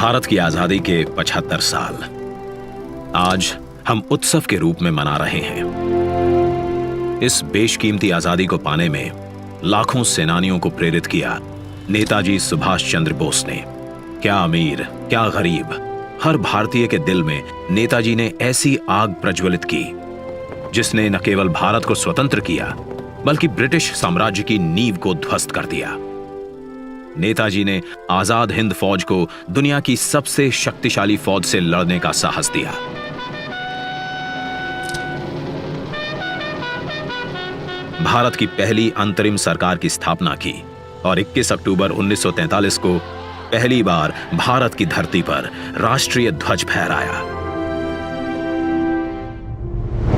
भारत की आजादी के 75 साल आज हम उत्सव के रूप में मना रहे हैं। इस बेशकीमती आजादी को पाने में लाखों सेनानियों को प्रेरित किया नेताजी सुभाष चंद्र बोस ने। क्या अमीर, क्या गरीब, हर भारतीय के दिल में नेताजी ने ऐसी आग प्रज्वलित की जिसने न केवल भारत को स्वतंत्र किया बल्कि ब्रिटिश साम्राज्य की नींव को ध्वस्त कर दिया। नेताजी ने आजाद हिंद फौज को दुनिया की सबसे शक्तिशाली फौज से लड़ने का साहस दिया। भारत की पहली अंतरिम सरकार की स्थापना की और 21 अक्टूबर 1943 को पहली बार भारत की धरती पर राष्ट्रीय ध्वज फहराया।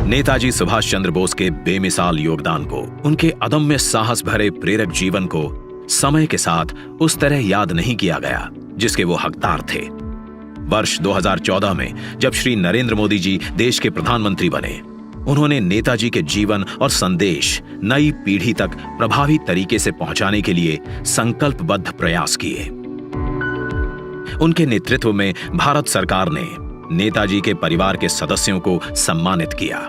नेताजी सुभाष चंद्र बोस के बेमिसाल योगदान को, उनके अदम्य साहस भरे प्रेरक जीवन को समय के साथ उस तरह याद नहीं किया गया जिसके वो हकदार थे। वर्ष 2014 में जब श्री नरेंद्र मोदी जी देश के प्रधानमंत्री बने, उन्होंने नेताजी के जीवन और संदेश नई पीढ़ी तक प्रभावी तरीके से पहुंचाने के लिए संकल्पबद्ध प्रयास किए। उनके नेतृत्व में भारत सरकार ने नेताजी के परिवार के सदस्यों को सम्मानित किया।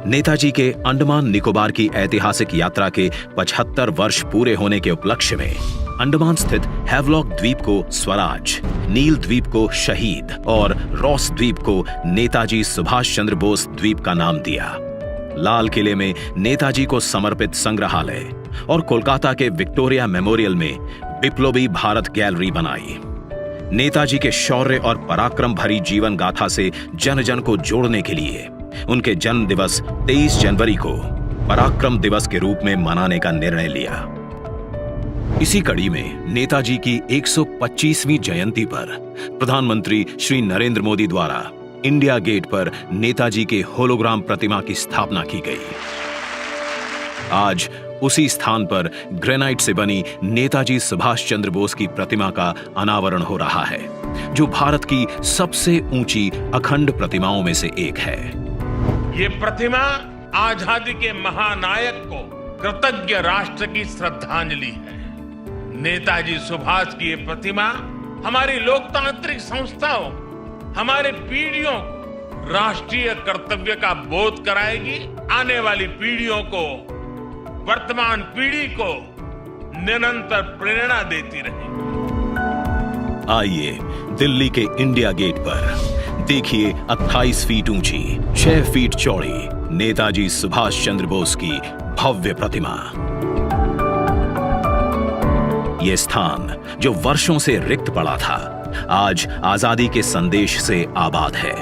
नेताजी के अंडमान निकोबार की ऐतिहासिक यात्रा के 75 वर्ष पूरे होने के उपलक्ष्य में अंडमान स्थित हैवलॉक द्वीप को स्वराज, नील द्वीप को शहीद और रॉस द्वीप को नेताजी सुभाष चंद्र बोस द्वीप का नाम दिया। लाल किले में नेताजी को समर्पित संग्रहालय और कोलकाता के विक्टोरिया मेमोरियल में बिप्लोबी भारत गैलरी बनाई। नेताजी के शौर्य और पराक्रम भरी जीवन गाथा से जन जन को जोड़ने के लिए उनके जन्म दिवस 23 जनवरी को पराक्रम दिवस के रूप में मनाने का निर्णय लिया। इसी कड़ी में नेताजी की 125वीं जयंती पर प्रधानमंत्री श्री नरेंद्र मोदी द्वारा इंडिया गेट पर नेताजी के होलोग्राम प्रतिमा की स्थापना की गई। आज उसी स्थान पर ग्रेनाइट से बनी नेताजी सुभाष चंद्र बोस की प्रतिमा का अनावरण हो रहा है, जो भारत की सबसे ऊंची अखंड प्रतिमाओं में से एक है। ये प्रतिमा आजादी के महानायक को कृतज्ञ राष्ट्र की श्रद्धांजलि है। नेताजी सुभाष की ये प्रतिमा हमारी लोकतांत्रिक संस्थाओं, हमारे पीढ़ियों को राष्ट्रीय कर्तव्य का बोध कराएगी। आने वाली पीढ़ियों को, वर्तमान पीढ़ी को निरंतर प्रेरणा देती रहेगी। आइए दिल्ली के इंडिया गेट पर देखिए 28 फीट ऊंची, 6 फीट चौड़ी नेताजी सुभाष चंद्र बोस की भव्य प्रतिमा। यह स्थान जो वर्षों से रिक्त पड़ा था, आज आजादी के संदेश से आबाद है।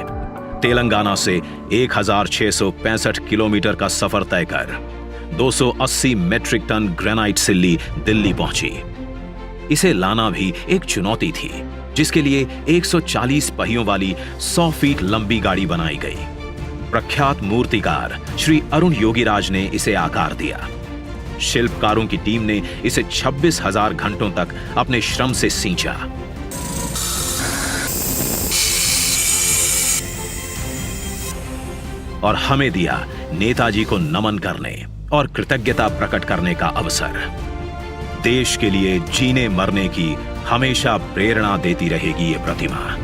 तेलंगाना से 1665 किलोमीटर का सफर तय कर 280 मेट्रिक टन ग्रेनाइट सिल्ली दिल्ली पहुंची। इसे लाना भी एक चुनौती थी, जिसके लिए 140 पहियों वाली 100 फीट लंबी गाड़ी बनाई गई। प्रख्यात मूर्तिकार श्री अरुण योगीराज ने इसे आकार दिया। शिल्पकारों की टीम ने इसे 26,000 घंटों तक अपने श्रम से सींचा। और हमें दिया नेताजी को नमन करने और कृतज्ञता प्रकट करने का अवसर। देश के लिए जीने मरने की हमेशा प्रेरणा देती रहेगी ये प्रतिमा।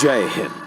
जय हिंद।